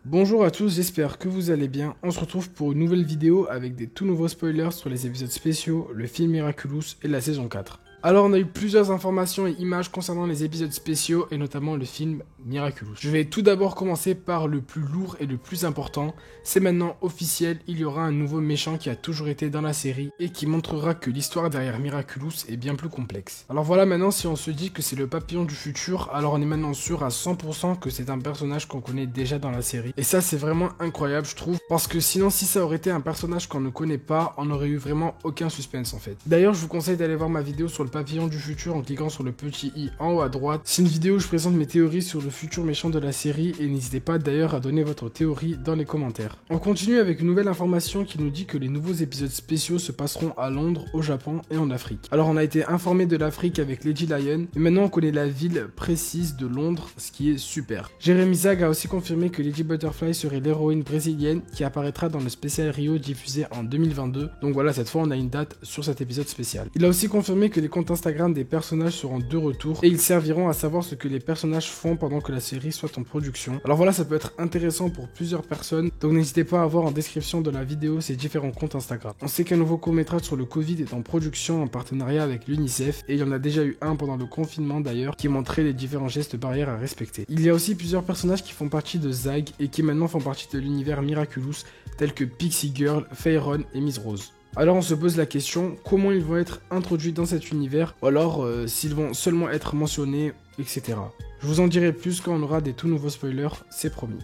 Bonjour à tous, j'espère que vous allez bien. On se retrouve pour une nouvelle vidéo avec des tout nouveaux spoilers sur les épisodes spéciaux, le film Miraculous et la saison 4. Alors on a eu plusieurs informations et images concernant les épisodes spéciaux et notamment le film Miraculous. Je vais tout d'abord commencer par le plus lourd et le plus important. C'est maintenant officiel, il y aura un nouveau méchant qui a toujours été dans la série et qui montrera que l'histoire derrière Miraculous est bien plus complexe. Alors voilà, maintenant si on se dit que c'est le papillon du futur, alors on est maintenant sûr à 100% que c'est un personnage qu'on connaît déjà dans la série. Et ça c'est vraiment incroyable je trouve, parce que sinon si ça aurait été un personnage qu'on ne connaît pas, on n'aurait eu vraiment aucun suspense en fait. D'ailleurs je vous conseille d'aller voir ma vidéo sur le papillon du futur en cliquant sur le petit i en haut à droite. C'est une vidéo où je présente mes théories sur le futur méchant de la série et n'hésitez pas d'ailleurs à donner votre théorie dans les commentaires. On continue avec une nouvelle information qui nous dit que les nouveaux épisodes spéciaux se passeront à Londres, au Japon et en Afrique. Alors on a été informé de l'Afrique avec Lady Lion et maintenant on connaît la ville précise de Londres, ce qui est super. Jérémy Zag a aussi confirmé que Lady Butterfly serait l'héroïne brésilienne qui apparaîtra dans le spécial Rio diffusé en 2022. Donc voilà, cette fois on a une date sur cet épisode spécial. Il a aussi confirmé que les comptes Instagram des personnages seront de retour et ils serviront à savoir ce que les personnages font pendant que la série soit en production. Alors voilà, ça peut être intéressant pour plusieurs personnes, donc n'hésitez pas à voir en description de la vidéo ces différents comptes Instagram. On sait qu'un nouveau court-métrage sur le Covid est en production en partenariat avec l'UNICEF et il y en a déjà eu un pendant le confinement d'ailleurs qui montrait les différents gestes barrières à respecter. Il y a aussi plusieurs personnages qui font partie de Zag et qui maintenant font partie de l'univers Miraculous tels que Pixie Girl, Fairon et Miss Rose. Alors on se pose la question, comment ils vont être introduits dans cet univers, ou alors s'ils vont seulement être mentionnés, etc. Je vous en dirai plus quand on aura des tout nouveaux spoilers, c'est promis.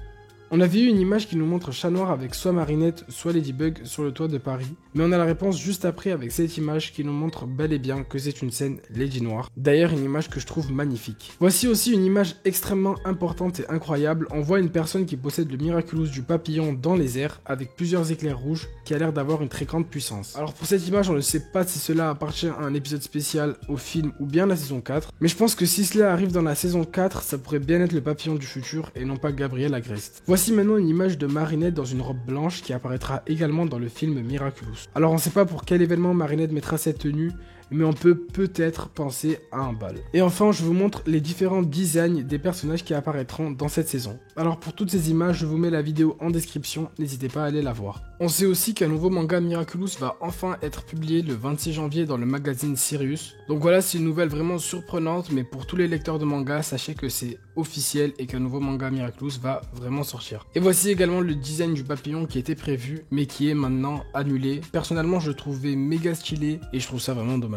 On avait eu une image qui nous montre Chat Noir avec soit Marinette, soit Ladybug sur le toit de Paris, mais on a la réponse juste après avec cette image qui nous montre bel et bien que c'est une scène Lady Noire. D'ailleurs une image que je trouve magnifique. Voici aussi une image extrêmement importante et incroyable, on voit une personne qui possède le Miraculous du papillon dans les airs avec plusieurs éclairs rouges qui a l'air d'avoir une très grande puissance. Alors pour cette image on ne sait pas si cela appartient à un épisode spécial au film ou bien la saison 4, mais je pense que si cela arrive dans la saison 4, ça pourrait bien être le papillon du futur et non pas Gabriel Agreste. Voici maintenant une image de Marinette dans une robe blanche qui apparaîtra également dans le film Miraculous. Alors on ne sait pas pour quel événement Marinette mettra cette tenue, mais on peut peut-être penser à un bal. Et enfin, je vous montre les différents designs des personnages qui apparaîtront dans cette saison. Alors pour toutes ces images, je vous mets la vidéo en description, n'hésitez pas à aller la voir. On sait aussi qu'un nouveau manga Miraculous va enfin être publié le 26 janvier dans le magazine Sirius. Donc voilà, c'est une nouvelle vraiment surprenante, mais pour tous les lecteurs de manga, sachez que c'est officiel et qu'un nouveau manga Miraculous va vraiment sortir. Et voici également le design du papillon qui était prévu, mais qui est maintenant annulé. Personnellement, je le trouvais méga stylé et je trouve ça vraiment dommage.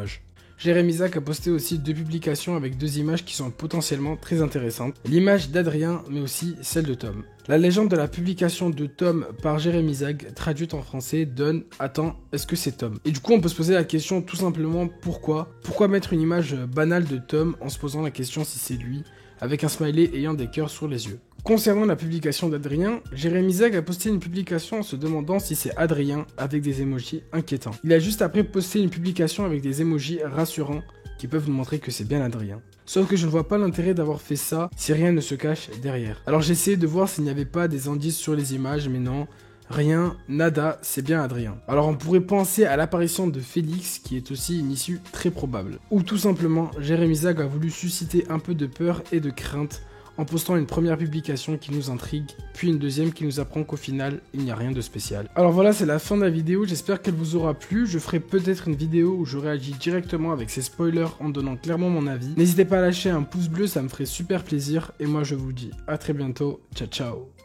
Jérémy Zag a posté aussi 2 publications avec 2 images qui sont potentiellement très intéressantes. L'image d'Adrien, mais aussi celle de Tom. La légende de la publication de Tom par Jérémy Zag, traduite en français, donne « Attends, est-ce que c'est Tom ?» Et du coup, on peut se poser la question tout simplement pourquoi ? Pourquoi mettre une image banale de Tom en se posant la question si c'est lui, avec un smiley ayant des cœurs sur les yeux ? Concernant la publication d'Adrien, Jérémy Zag a posté une publication en se demandant si c'est Adrien avec des emojis inquiétants. Il a juste après posté une publication avec des emojis rassurants qui peuvent nous montrer que c'est bien Adrien. Sauf que je ne vois pas l'intérêt d'avoir fait ça si rien ne se cache derrière. Alors j'ai essayé de voir s'il n'y avait pas des indices sur les images, mais non. Rien, nada, c'est bien Adrien. Alors on pourrait penser à l'apparition de Félix, qui est aussi une issue très probable. Ou tout simplement, Jérémy Zag a voulu susciter un peu de peur et de crainte en postant une première publication qui nous intrigue, puis une deuxième qui nous apprend qu'au final, il n'y a rien de spécial. Alors voilà, c'est la fin de la vidéo, j'espère qu'elle vous aura plu. Je ferai peut-être une vidéo où je réagis directement avec ces spoilers en donnant clairement mon avis. N'hésitez pas à lâcher un pouce bleu, ça me ferait super plaisir. Et moi je vous dis à très bientôt, ciao ciao.